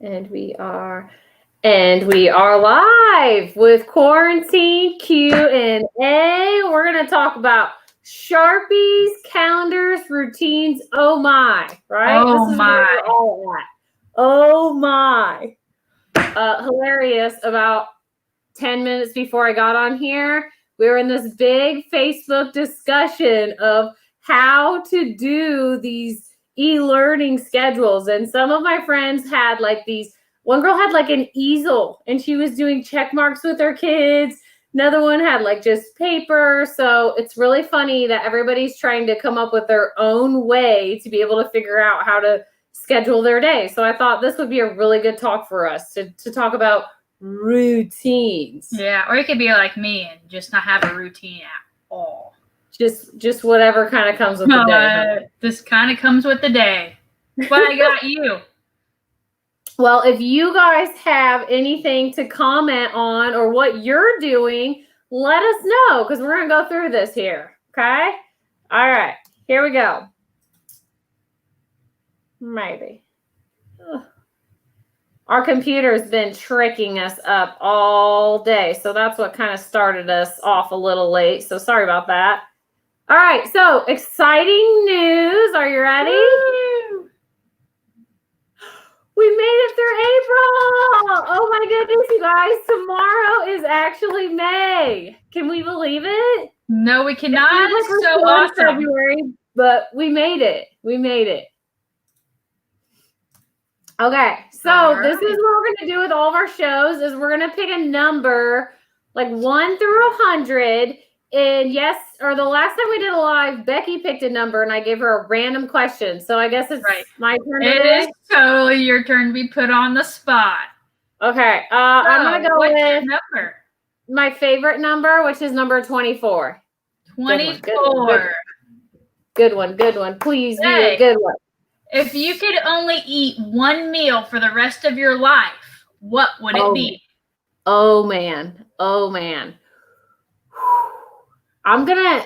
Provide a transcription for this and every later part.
And we are live with Quarantine Q&A. We're going to talk about Sharpies, calendars, routines. Oh my, right? Oh this is my. where we're all at. Oh my. Hilarious. About 10 minutes before I got on here, we were in this big Facebook discussion of how to do these e-learning schedules. And some of my friends had like these, one girl had like an easel and she was doing check marks with her kids. Another one had like just paper. So it's really funny that everybody's trying to come up with their own way to be able to figure out how to schedule their day. So I thought this would be a really good talk for us to talk about routines. Yeah, or you could be like me and just not have a routine at all. Just whatever kind of comes with the day. This kind of comes with the day. But I got you. Well, if you guys have anything to comment on or what you're doing, let us know because we're going to go through this here. Okay? All right. Here we go. Maybe. Ugh. Our computer's been tricking us up all day. So that's what kind of started us off a little late. So sorry about that. All right. So exciting news. Are you ready? Woo! We made it through April. Oh my goodness, you guys. Tomorrow is actually May. Can we believe it? No, we cannot. It's so awesome. February, but we made it. We made it. Okay, so this is what we're going to do with all of our shows is we're going to pick a number like 1 through 100. And yes, or the last time we did a live, Becky picked a number and I gave her a random question. So I guess it's my turn. It is totally your turn to be put on the spot. Okay, I'm going to go with number? My favorite number, which is number 24. 24. Good one. Please be a good one. If you could only eat one meal for the rest of your life, what would it be? Oh man. I'm gonna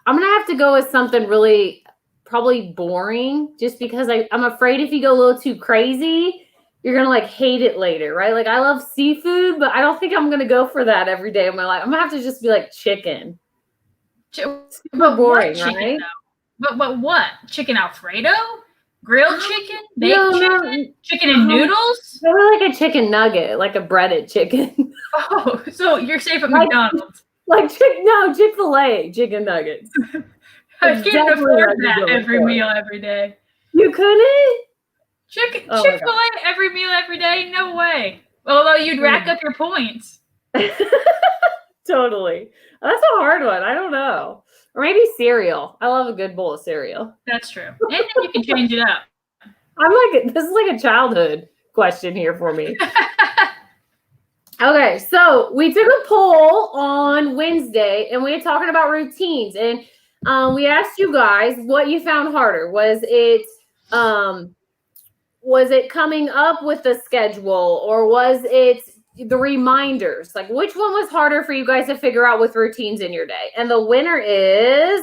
have to go with something really probably boring just because I'm afraid if you go a little too crazy, you're gonna like hate it later, right? Like I love seafood, but I don't think I'm gonna go for that every day of my life. I'm gonna have to just be like chicken. Super boring, right? But what? Chicken Alfredo? Grilled chicken? Baked chicken? Chicken and noodles? Maybe like a chicken nugget, like a breaded chicken. Oh, so you're safe at McDonald's. Chick-fil-A chicken nuggets. I can't afford that every meal every day. You couldn't? Chick-fil-A every meal every day? No way. Although you'd rack up your points. Totally. That's a hard one. I don't know. Or maybe cereal. I love a good bowl of cereal. That's true. And then you can change it up. This is like a childhood question here for me. Okay, so we took a poll on Wednesday and we were talking about routines and we asked you guys what you found harder. Was it coming up with the schedule or was it the reminders? Like which one was harder for you guys to figure out with routines in your day? And the winner is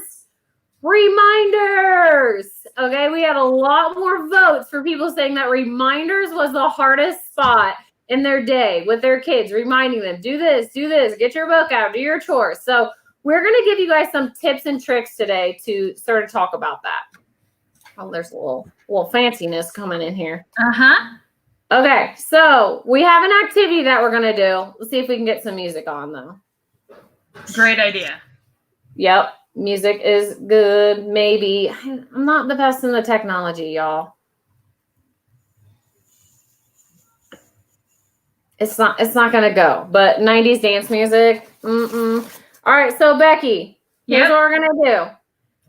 reminders. Okay, we had a lot more votes for people saying that reminders was the hardest spot in their day with their kids, reminding them, do this, get your book out, do your chores. So we're going to give you guys some tips and tricks today to sort of talk about that. Oh, there's a little fanciness coming in here. Okay, so we have an activity that we're going to do. Let's see if we can get some music on, though. Great idea. Yep, music is good, maybe. I'm not the best in the technology, y'all. It's not going to go, but 90s dance music. All right, so Becky, here's what we're going to do.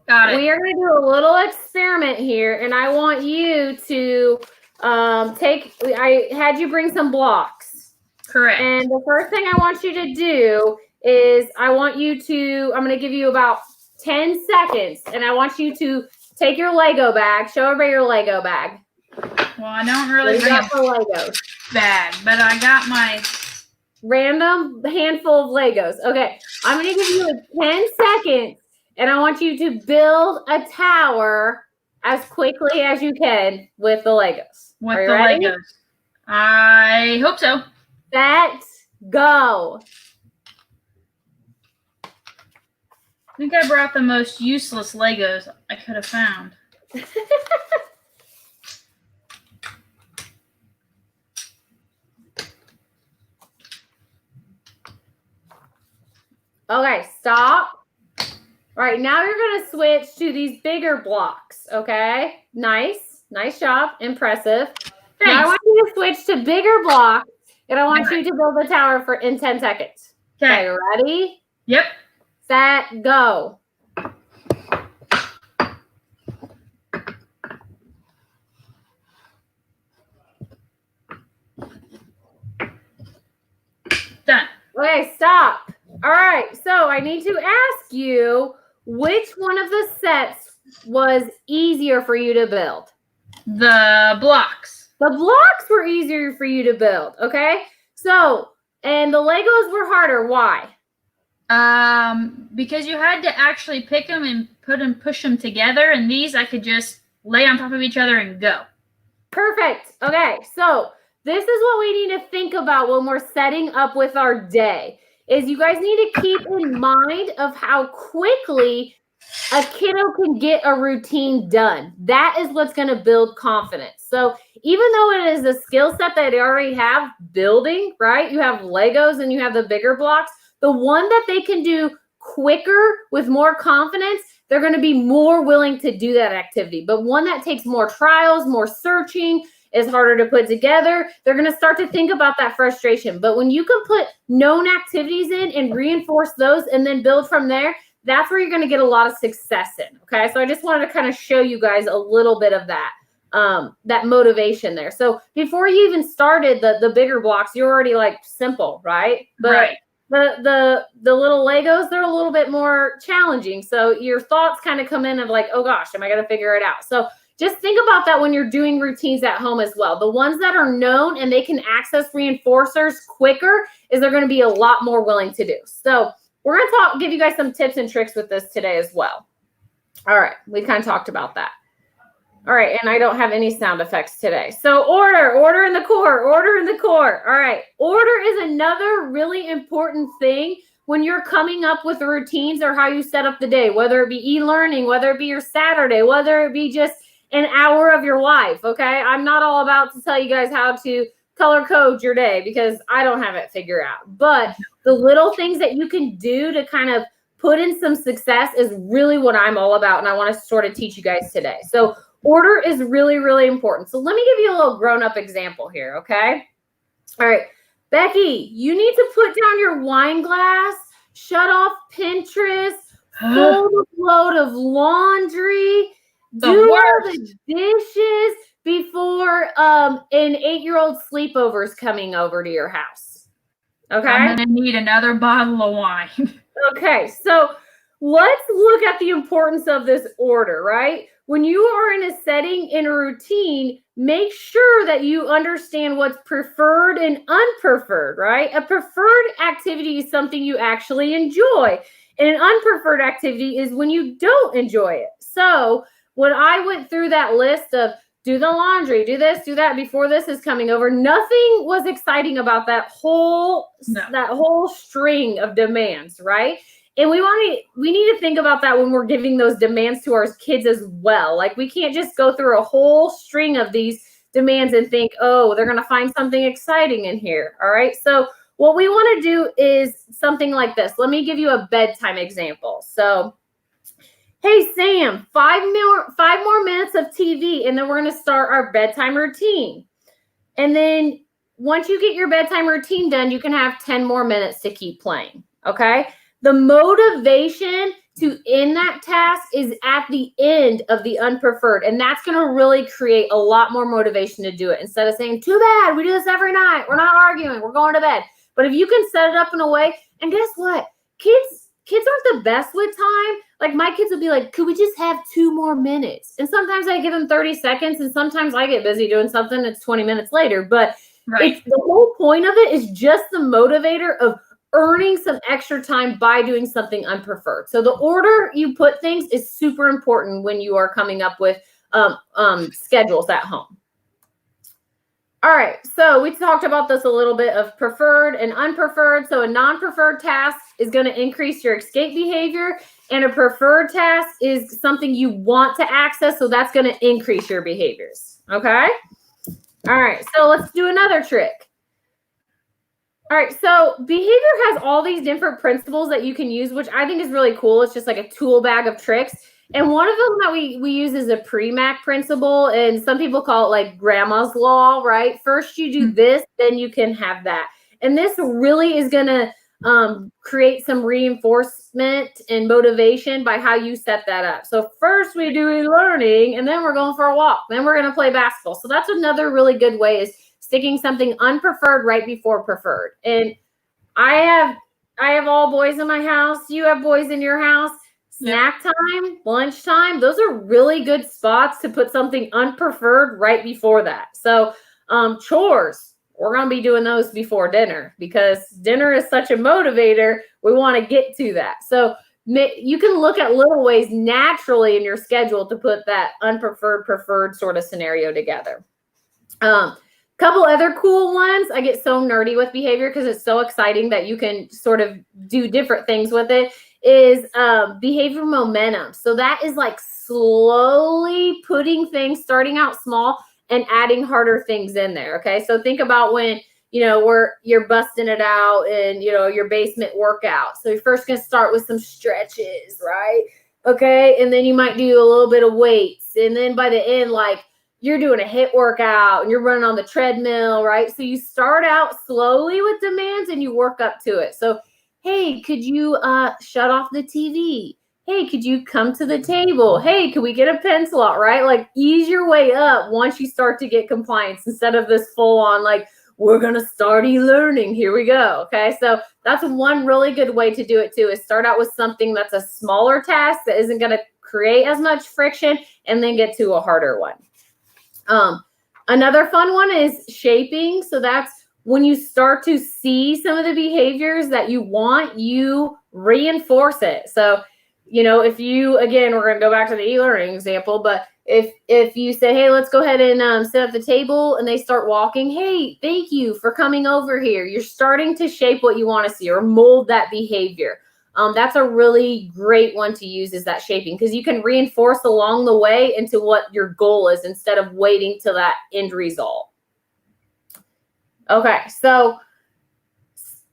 Got it. We are going to do a little experiment here, and I want you to I had you bring some blocks. Correct. And the first thing I want you to do is I'm going to give you about 10 seconds, and I want you to take your Lego bag, show everybody your Lego bag. Well, I don't really bring a Legos bag, but I got my random handful of Legos. Okay, I'm going to give you 10 seconds, and I want you to build a tower as quickly as you can with the Legos. With the Legos. I hope so. Set, go. I think I brought the most useless Legos I could have found. Okay, stop. All right, now you're going to switch to these bigger blocks, okay? Nice job, impressive. Thanks. Now I want you to switch to bigger blocks, and I want you to build the tower in 10 seconds. Okay, ready? Yep. Set, go. Done. Okay, stop. All right, so I need to ask you which one of the sets was easier for you to build? The blocks. The blocks were easier for you to build, okay? So, and the Legos were harder. Why? Because you had to actually pick them and push them together, and these I could just lay on top of each other and go. Perfect. Okay, so this is what we need to think about when we're setting up with our day. Is you guys need to keep in mind of how quickly a kiddo can get a routine done. That is what's going to build confidence. So even though it is a skill set that they already have building, right? You have Legos and you have the bigger blocks. The one that they can do quicker with more confidence, they're going to be more willing to do that activity. But one that takes more trials, more searching, is harder to put together, they're going to start to think about that frustration. But when you can put known activities in and reinforce those and then build from there, that's where you're going to get a lot of success in. Okay. So I just wanted to kind of show you guys a little bit of that, that motivation there. So before you even started the bigger blocks, you're already like simple, right? But right. The little Legos, they're a little bit more challenging. So your thoughts kind of come in of like, oh gosh, am I going to figure it out? So just think about that when you're doing routines at home as well. The ones that are known and they can access reinforcers quicker is they're going to be a lot more willing to do. So we're going to give you guys some tips and tricks with this today as well. All right. We kind of talked about that. All right. And I don't have any sound effects today. So order in the core, All right. Order is another really important thing when you're coming up with routines or how you set up the day, whether it be e-learning, whether it be your Saturday, whether it be just an hour of your life. Okay. I'm not all about to tell you guys how to color code your day because I don't have it figured out, but the little things that you can do to kind of put in some success is really what I'm all about. And I want to sort of teach you guys today. So order is really, really important. So let me give you a little grown-up example here. Okay. All right. Becky, you need to put down your wine glass, shut off Pinterest, fold a load of laundry, do all the dishes before an 8-year-old sleepover is coming over to your house. Okay. I'm going to need another bottle of wine. Okay. So let's look at the importance of this order, right? When you are in a setting, in a routine, make sure that you understand what's preferred and unpreferred, right? A preferred activity is something you actually enjoy. And an unpreferred activity is when you don't enjoy it. So when I went through that list of do the laundry, do this, do that before this is coming over, nothing was exciting about that whole string of demands, right? And we need to think about that when we're giving those demands to our kids as well. Like we can't just go through a whole string of these demands and think, oh, they're going to find something exciting in here. All right. So what we want to do is something like this. Let me give you a bedtime example. So, hey, Sam, 5 more minutes of TV, and then we're going to start our bedtime routine. And then once you get your bedtime routine done, you can have 10 more minutes to keep playing. Okay. The motivation to end that task is at the end of the unpreferred. And that's going to really create a lot more motivation to do it instead of saying, too bad, we do this every night. We're not arguing. We're going to bed. But if you can set it up in a way, and guess what? Kids aren't the best with time. Like my kids will be like, could we just have 2 more minutes? And sometimes I give them 30 seconds and sometimes I get busy doing something. It's 20 minutes later. But It's the whole point of it is just the motivator of earning some extra time by doing something unpreferred. So the order you put things is super important when you are coming up with schedules at home. All right, so we talked about this a little bit of preferred and unpreferred. So a non-preferred task is going to increase your escape behavior, and a preferred task is something you want to access, so that's going to increase your behaviors. Okay? All right, so let's do another trick. All right, so behavior has all these different principles that you can use, which I think is really cool. It's just like a tool bag of tricks. And one of them that we use is a Premack principle, and some people call it like grandma's law, right? First you do this, then you can have that. And this really is going to create some reinforcement and motivation by how you set that up. So first we do e-learning, and then we're going for a walk. Then we're going to play basketball. So that's another really good way, is sticking something unpreferred right before preferred. And I have all boys in my house. You have boys in your house. Snack time, lunchtime, those are really good spots to put something unpreferred right before that. So chores, we're going to be doing those before dinner, because dinner is such a motivator. We want to get to that. So you can look at little ways naturally in your schedule to put that unpreferred, preferred sort of scenario together. Couple other cool ones. I get so nerdy with behavior because it's so exciting that you can sort of do different things with it, is behavior momentum. So that is like slowly putting things, starting out small and adding harder things in there. Okay. So think about when, you're busting it out in, your basement workout. So you're first going to start with some stretches, right? Okay. And then you might do a little bit of weights. And then by the end, like, you're doing a HIIT workout and you're running on the treadmill, right? So you start out slowly with demands and you work up to it. So, hey, could you shut off the TV? Hey, could you come to the table? Hey, could we get a pencil out, right? Like, ease your way up once you start to get compliance, instead of this full on, like, we're going to start e-learning. Here we go. Okay. So that's one really good way to do it too, is start out with something that's a smaller task that isn't going to create as much friction, and then get to a harder one. Another fun one is shaping. So that's when you start to see some of the behaviors that you want, you reinforce it. So, if you, again, we're going to go back to the e-learning example, but if you say, hey, let's go ahead and sit at the table, and they start walking, hey, thank you for coming over here. You're starting to shape what you want to see, or mold that behavior. That's a really great one to use, is that shaping, because you can reinforce along the way into what your goal is, instead of waiting till that end result. Okay, so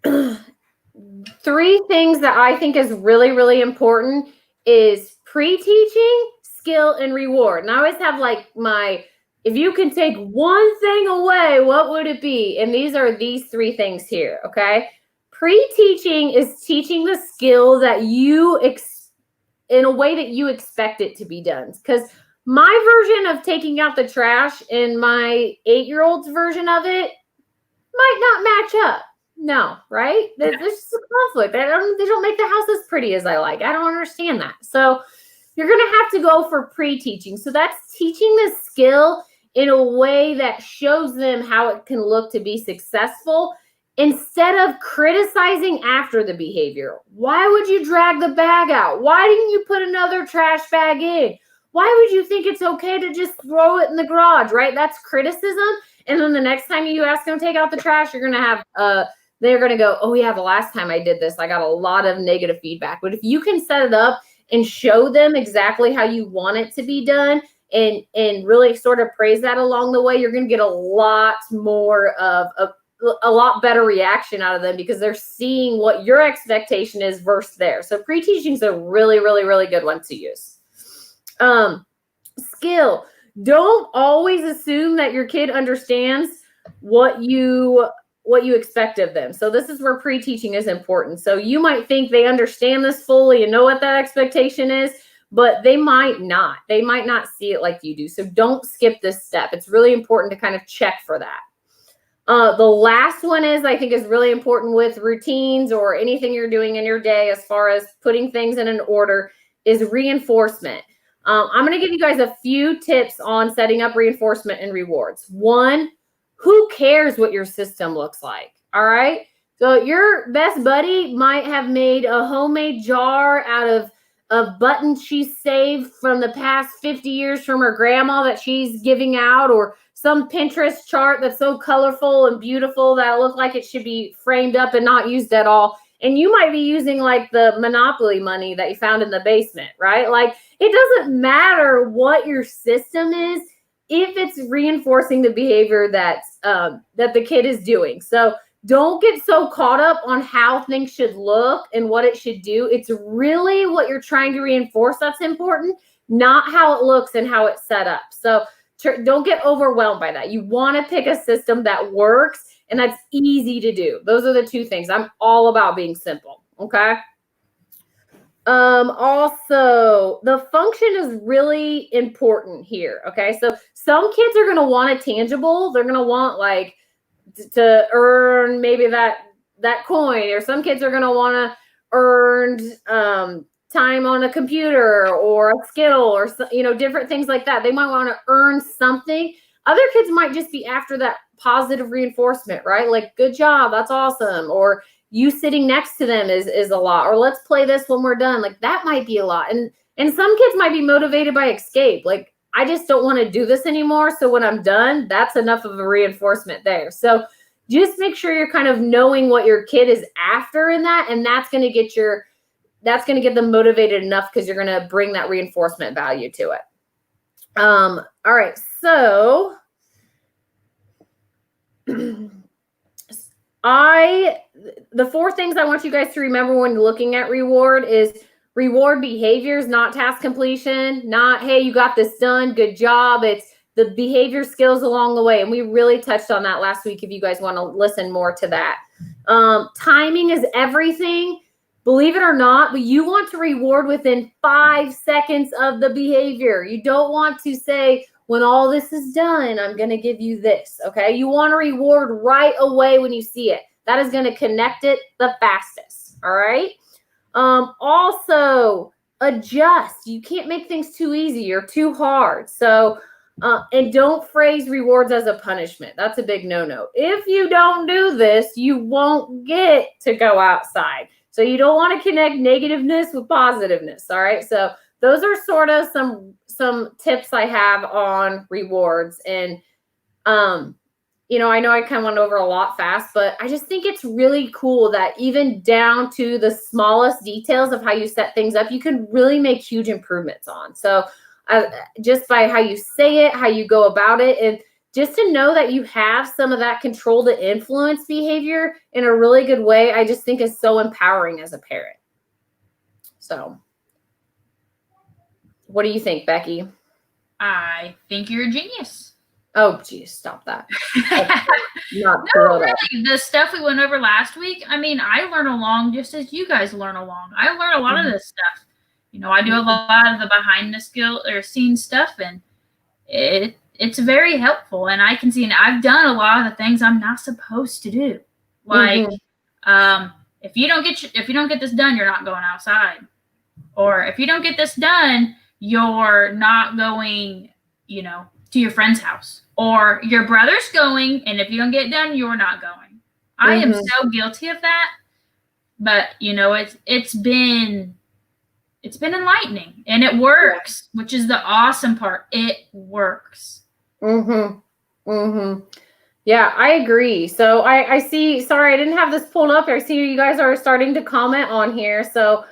3 things that I think is really, really important is pre-teaching, skill, and reward. And I always have like if you can take one thing away, what would it be? And these are these 3 things here, okay? Pre-teaching is teaching the skill that in a way that you expect it to be done. Because my version of taking out the trash and my 8-year-old's version of it might not match up. No, right? There's just a conflict. They don't make the house as pretty as I like. I don't understand that. So you're going to have to go for pre-teaching. So that's teaching the skill in a way that shows them how it can look to be successful, instead of criticizing after the behavior. Why would you drag the bag out? Why didn't you put another trash bag in? Why would you think it's okay to just throw it in the garage, right? That's criticism. And then the next time you ask them to take out the trash, you're going to have, they're going to go, oh yeah, the last time I did this, I got a lot of negative feedback. But if you can set it up and show them exactly how you want it to be done, and really sort of praise that along the way, you're going to get a lot more of a lot better reaction out of them, because they're seeing what your expectation is versus theirs. So pre-teaching is a really, really, really good one to use. Skill. Don't always assume that your kid understands what you expect of them. So this is where pre-teaching is important. So you might think they understand this fully and know what that expectation is, but they might not. They might not see it like you do. So don't skip this step. It's really important to kind of check for that. The last one I think is really important with routines or anything you're doing in your day, as far as putting things in an order, is reinforcement. I'm going to give you guys a few tips on setting up reinforcement and rewards. 1, who cares what your system looks like? All right. So your best buddy might have made a homemade jar out of of buttons she's saved from the past 50 years from her grandma that she's giving out, or some Pinterest chart that's so colorful and beautiful that it looks like it should be framed up and not used at all. And you might be using like the Monopoly money that you found in the basement, right? Like, it doesn't matter what your system is if it's reinforcing the behavior that the kid is doing. So don't get so caught up on how things should look and what it should do. It's really what you're trying to reinforce that's important, not how it looks and how it's set up. So don't get overwhelmed by that. You want to pick a system that works and that's easy to do. Those are the two things. I'm all about being simple. Okay. Also, the function is really important here. Okay. So some kids are going to want a tangible. They're going to want like to earn maybe that coin, or some kids are going to want to earn time on a computer or a Skittle, or different things like that. They might want to earn something. Other kids might just be after that positive reinforcement, right? Like, good job, that's awesome, or you sitting next to them is a lot, or let's play this when we're done. Like, that might be a lot. And some kids might be motivated by escape. Like, I just don't want to do this anymore, so when I'm done, that's enough of a reinforcement there. So just make sure you're kind of knowing what your kid is after in that, and that's going to get them motivated enough, because you're going to bring that reinforcement value to it. All right, so the 4 things I want you guys to remember when looking at reward is reward behaviors, not task completion, not, hey, you got this done, good job. It's the behavior skills along the way. And we really touched on that last week if you guys want to listen more to that. Timing is everything. Believe it or not, but you want to reward within 5 seconds of the behavior. You don't want to say, when all this is done, I'm going to give you this, okay? You want to reward right away when you see it. That is going to connect it the fastest, all right? Also, adjust. You can't make things too easy or too hard. So, and don't phrase rewards as a punishment. That's a big no-no. If you don't do this, you won't get to go outside. So you don't want to connect negativeness with positiveness, all right? So those are sort of some tips I have on rewards. And, I know I kind of went over a lot fast, but I just think it's really cool that even down to the smallest details of how you set things up, you can really make huge improvements on. So just by how you say it, how you go about it, and just to know that you have some of that control to influence behavior in a really good way, I just think is so empowering as a parent. So what do you think, Becky? I think you're a genius. Oh, geez, stop that. No, really, the stuff we went over last week, I mean, I learn along just as you guys learn along. I learn a lot of this stuff. I do a lot of the behind the scenes stuff, and it's very helpful. And I can see, and I've done a lot of the things I'm not supposed to do. Like, if you don't get this done, you're not going outside. Or if you don't get this done, you're not going, to your friend's house. Or your brother's going, and if you don't get it done, you're not going. I am so guilty of that. But, it's been enlightening, and it works, which is the awesome part. It works. Yeah, I agree. So I see, sorry, I didn't have this pulled up. I see you guys are starting to comment on here. So,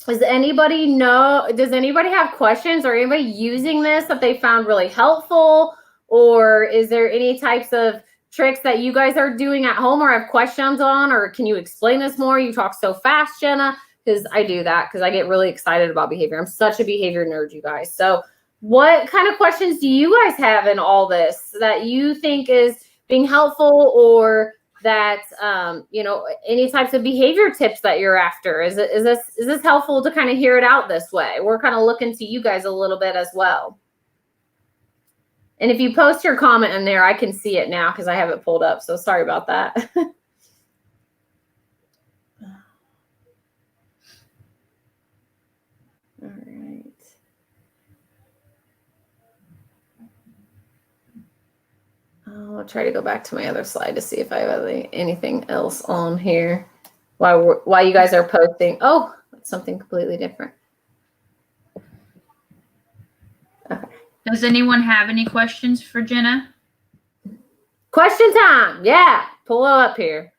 does anybody have questions, or anybody using this that they found really helpful? Or is there any types of tricks that you guys are doing at home or have questions on? Or can you explain this more? You talk so fast, Jenna. Because I do that because I get really excited about behavior. I'm such a behavior nerd, you guys. So what kind of questions do you guys have in all this that you think is being helpful, or that, any types of behavior tips that you're after? Is this helpful to kind of hear it out this way? We're kind of looking to you guys a little bit as well. And if you post your comment in there, I can see it now because I have it pulled up. So sorry about that. All right. I'll try to go back to my other slide to see if I have anything else on here while you guys are posting. Oh, something completely different. Okay. Does anyone have any questions for Jenna? Question time. Yeah. Pull up here.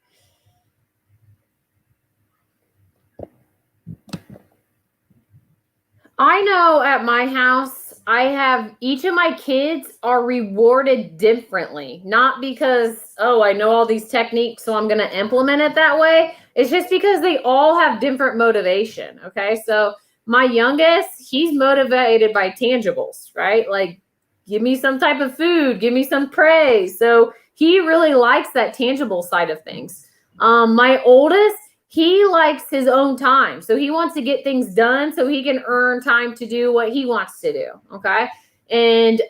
I know at my house, I have each of my kids are rewarded differently. Not because, oh, I know all these techniques, so I'm going to implement it that way. It's just because they all have different motivation. Okay. So my youngest, he's motivated by tangibles, right? Like, give me some type of food, give me some praise. So he really likes that tangible side of things. My oldest, he likes his own time. So he wants to get things done so he can earn time to do what he wants to do. Okay. And,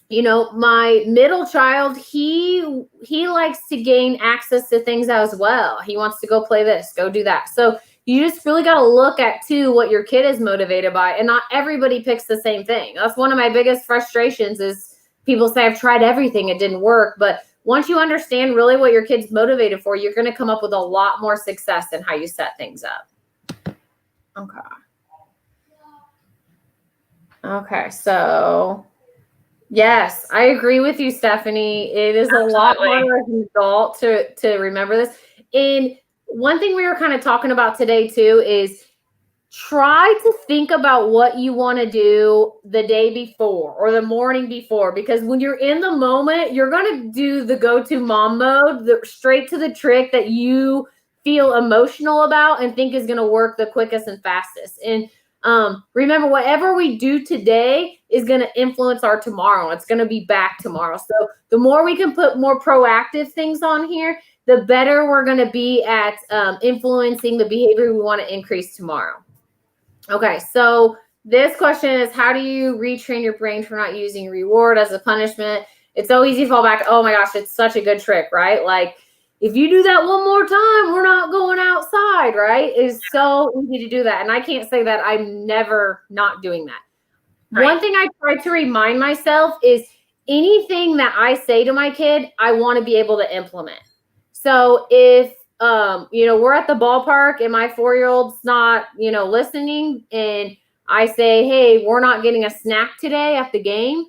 you know, my middle child, he likes to gain access to things as well. He wants to go play this, go do that. So you just really got to look at too what your kid is motivated by, and not everybody picks the same thing. That's one of my biggest frustrations is people say I've tried everything, it didn't work. But once you understand really what your kid's motivated for, you're going to come up with a lot more success in how you set things up. Okay. Okay, so yes, I agree with you, Stephanie. It is a lot harder as an adult to remember this. And one thing we were kind of talking about today too is try to think about what you want to do the day before or the morning before, because when you're in the moment, you're going to do the go-to mom mode, straight to the trick that you feel emotional about and think is going to work the quickest and fastest. And remember, whatever we do today is going to influence our tomorrow. It's going to be back tomorrow. So the more we can put more proactive things on here, the better we're going to be at influencing the behavior we want to increase tomorrow. Okay, so this question is, how do you retrain your brain for not using reward as a punishment? It's so easy to fall back. Oh my gosh, it's such a good trick, right? Like, if you do that one more time, we're not going outside, right? It's so easy to do that. And I can't say that I'm never not doing that. Right. One thing I try to remind myself is anything that I say to my kid, I want to be able to implement. So if you know, we're at the ballpark and my 4-year-old's not, you know, listening, and I say, hey, we're not getting a snack today at the game,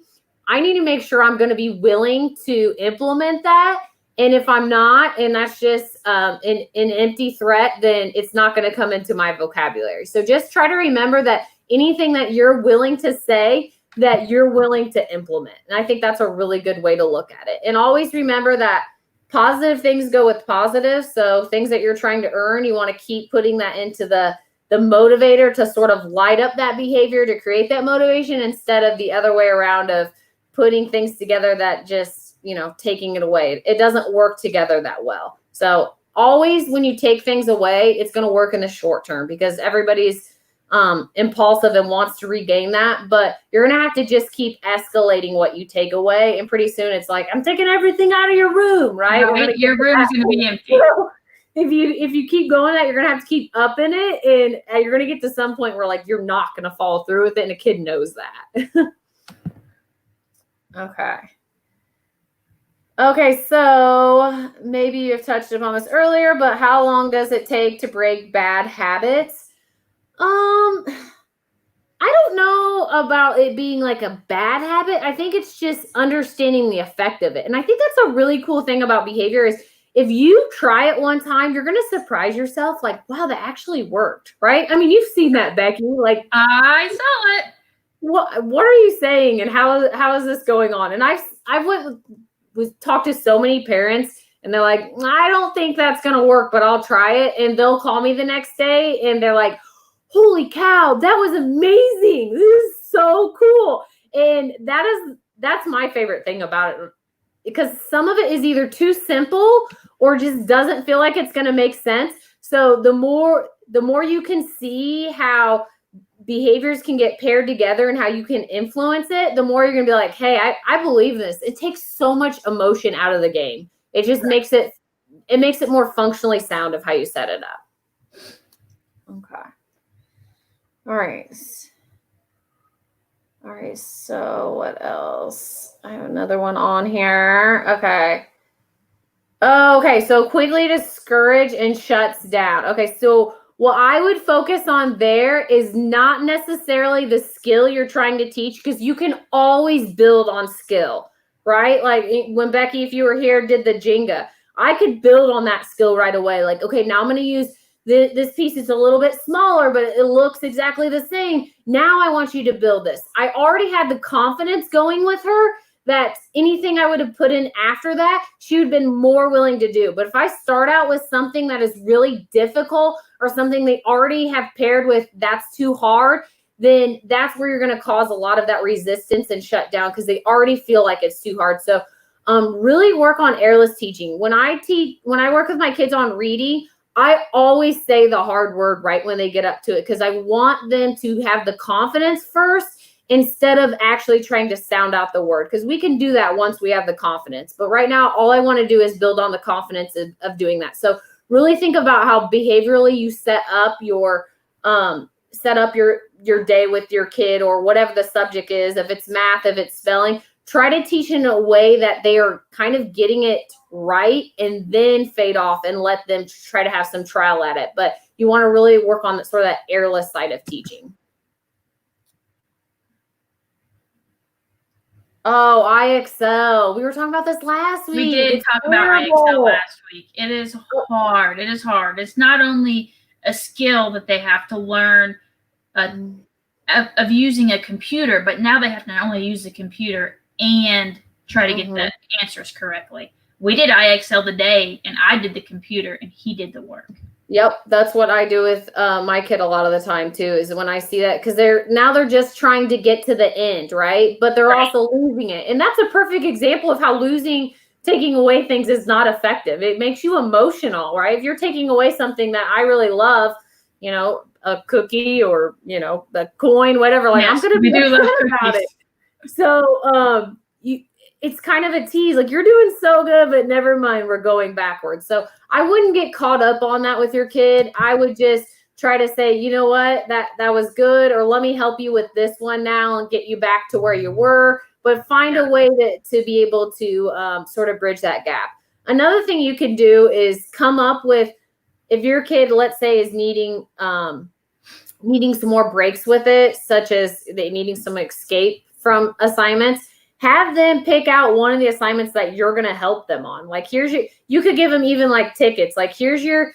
I need to make sure I'm going to be willing to implement that. And if I'm not, and that's just an empty threat, then it's not going to come into my vocabulary. So just try to remember that anything that you're willing to say, that you're willing to implement. And I think that's a really good way to look at it. And always remember that positive things go with positive. So things that you're trying to earn, you want to keep putting that into the motivator to sort of light up that behavior, to create that motivation, instead of the other way around of putting things together that just, you know, taking it away. It doesn't work together that well. So always when you take things away, it's going to work in the short term because everybody's impulsive and wants to regain that, but you're going to have to just keep escalating what you take away. And pretty soon it's like, I'm taking everything out of your room, right? Your room is going to be empty. If you keep going that, you're going to have to keep upping it. And you're going to get to some point where like, you're not going to follow through with it. And a kid knows that. Okay. So maybe you've touched upon this earlier, but how long does it take to break bad habits? I don't know about it being like a bad habit. I think it's just understanding the effect of it. And I think that's a really cool thing about behavior is if you try it one time, you're going to surprise yourself like, wow, that actually worked, right? I mean, you've seen that, Becky. Like, I saw it. What are you saying? And how is this going on? And I've talked to so many parents and they're like, I don't think that's going to work, but I'll try it. And they'll call me the next day and they're like, holy cow, that was amazing. This is so cool. And that's my favorite thing about it, because some of it is either too simple or just doesn't feel like it's going to make sense. So the more you can see how behaviors can get paired together and how you can influence it, the more you're going to be like, hey, I believe this. It takes so much emotion out of the game. It just makes it more functionally sound of how you set it up. Okay. All right. So what else? I have another one on here. Okay. Okay. So quickly discourage and shuts down. Okay. So what I would focus on there is not necessarily the skill you're trying to teach, because you can always build on skill, right? Like when Becky, if you were here, did the Jenga, I could build on that skill right away. Like, okay, now I'm going to use this piece. Is a little bit smaller, but it looks exactly the same. Now I want you to build this. I already had the confidence going with her that anything I would have put in after that, she would have been more willing to do. But if I start out with something that is really difficult or something they already have paired with that's too hard, then that's where you're going to cause a lot of that resistance and shut down, because they already feel like it's too hard. So really work on airless teaching. When I work with my kids on reading, I always say the hard word right when they get up to it, because I want them to have the confidence first instead of actually trying to sound out the word, because we can do that once we have the confidence. But right now, all I want to do is build on the confidence of doing that. So really think about how behaviorally you set up your day with your kid, or whatever the subject is. If it's math, if it's spelling, try to teach in a way that they are kind of getting it right, and then fade off and let them try to have some trial at it. But you want to really work on sort of that airless side of teaching. Oh, IXL. We were talking about this last week. We did talk about IXL last week. It is hard. It is hard. It's not only a skill that they have to learn of using a computer, but now they have to not only use the computer and try to get the answers correctly. We did IXL today, and I did the computer, and he did the work. Yep, that's what I do with my kid a lot of the time too, is when I see that, because they're just trying to get to the end, right? But they're also losing it. And that's a perfect example of how taking away things is not effective. It makes you emotional, right? If you're taking away something that I really love, a cookie or, the coin, whatever, like, yes, I'm going to be upset about it. So it's kind of a tease, like, you're doing so good, but never mind, we're going backwards. So I wouldn't get caught up on that with your kid. I would just try to say, you know what, that was good, or let me help you with this one now and get you back to where you were, but find a way to be able to sort of bridge that gap. Another thing you can do is come up with, if your kid, let's say, is needing some more breaks with it, such as they needing some escape from assignments, have them pick out one of the assignments that you're going to help them on. Like, you could give them even like tickets. Like, here's 3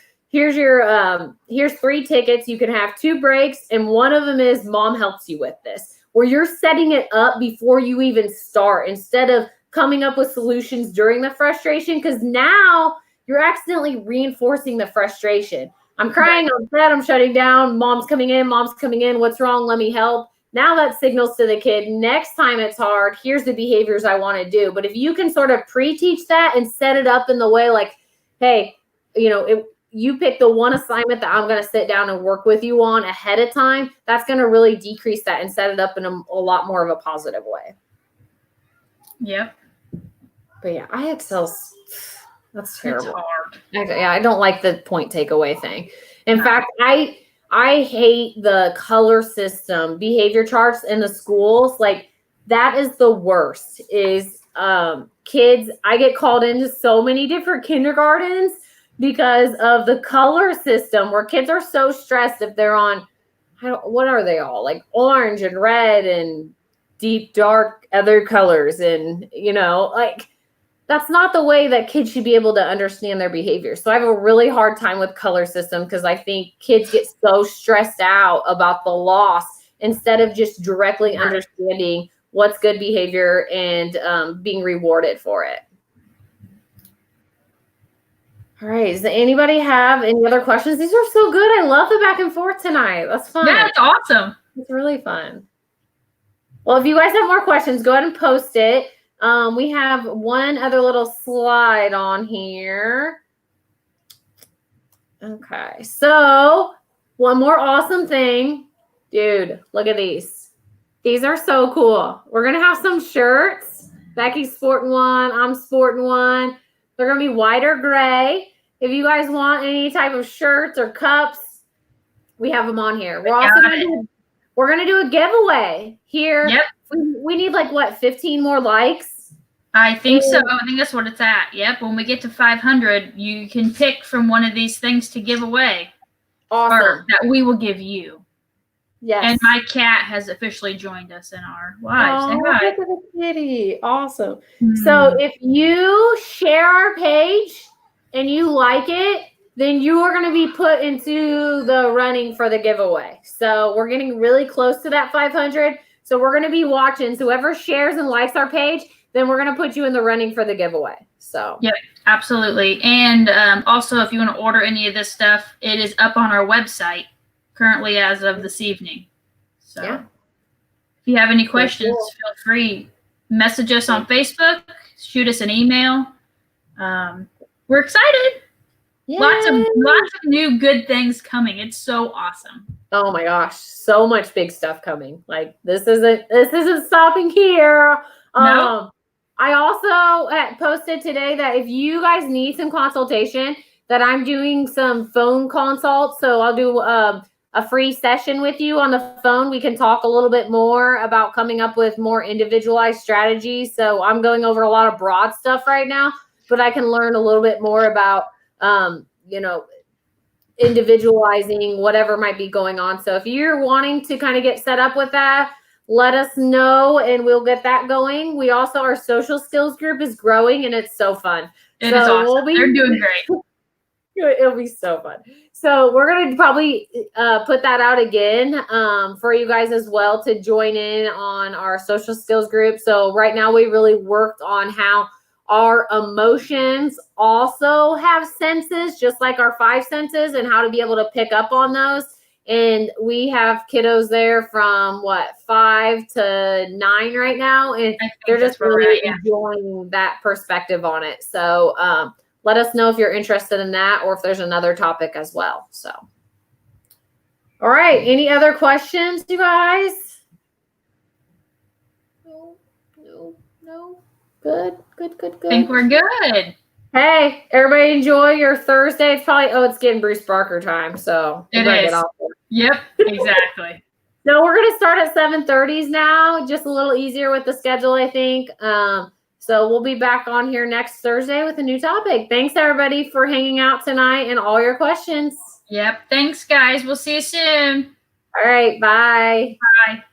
tickets. You can have 2 breaks, and one of them is mom helps you with this, where you're setting it up before you even start, instead of coming up with solutions during the frustration, because now you're accidentally reinforcing the frustration. I'm crying, I'm upset, I'm shutting down, mom's coming in, what's wrong, let me help. Now that signals to the kid, next time it's hard, here's the behaviors I want to do. But if you can sort of pre-teach that and set it up in the way like, hey, you pick the one assignment that I'm going to sit down and work with you on ahead of time, that's going to really decrease that and set it up in a lot more of a positive way. Yep. But yeah, IXL's, that's terrible. It's hard. I don't like the point takeaway thing. In fact, I hate the color system behavior charts in the schools. Like, that is the worst. Is kids, I get called into so many different kindergartens because of the color system, where kids are so stressed if they're on, what are they all? Like orange and red and deep, dark other colors. And, like, that's not the way that kids should be able to understand their behavior. So I have a really hard time with color system, because I think kids get so stressed out about the loss instead of just directly understanding what's good behavior and being rewarded for it. All right. Does anybody have any other questions? These are so good. I love the back and forth tonight. That's fun. Yeah, it's awesome. It's really fun. Well, if you guys have more questions, go ahead and post it. We have one other little slide on here. Okay, so one more awesome thing. Dude, look at these. These are so cool. We're going to have some shirts. Becky's sporting one. I'm sporting one. They're going to be white or gray. If you guys want any type of shirts or cups, we have them on here. We're also going to do a giveaway here. Yep. We need 15 more likes? I think so. I think that's what it's at. Yep. When we get to 500, you can pick from one of these things to give away. Awesome. that we will give you. Yes. And my cat has officially joined us in our lives. Oh, look at the kitty. Awesome. Mm. So if you share our page and you like it, then you are going to be put into the running for the giveaway. So we're getting really close to that 500. So we're going to be watching. So whoever shares and likes our page, then we're going to put you in the running for the giveaway. So yep, absolutely. And also, if you want to order any of this stuff, it is up on our website currently as of this evening. So yeah. If you have any questions, feel free. Message us on Facebook. Shoot us an email. We're excited. Yay. Lots of new good things coming. It's so awesome. Oh my gosh, so much big stuff coming. Like this isn't stopping here. No. I also posted today that if you guys need some consultation, that I'm doing some phone consults. So I'll do a free session with you on the phone. We can talk a little bit more about coming up with more individualized strategies. So I'm going over a lot of broad stuff right now, but I can learn a little bit more about, individualizing whatever might be going on. So if you're wanting to kind of get set up with that, let us know and we'll get that going. We also, our social skills group is growing and it's so fun. It is awesome. They're doing great. It'll be so fun. So we're going to probably put that out again for you guys as well to join in on our social skills group. So right now we really worked on how our emotions also have senses, just like our 5 senses, and how to be able to pick up on those. And we have kiddos there from 5 to 9 right now. And they're just really enjoying that perspective on it. So let us know if you're interested in that or if there's another topic as well. So, all right. Any other questions, you guys? No. Good. I think we're good. Hey, everybody enjoy your Thursday. It's probably, it's getting Bruce Barker time. So it is. Yep, exactly. So we're going to start at 7:30 now, just a little easier with the schedule, I think. So we'll be back on here next Thursday with a new topic. Thanks, everybody, for hanging out tonight and all your questions. Yep. Thanks, guys. We'll see you soon. All right. Bye. Bye.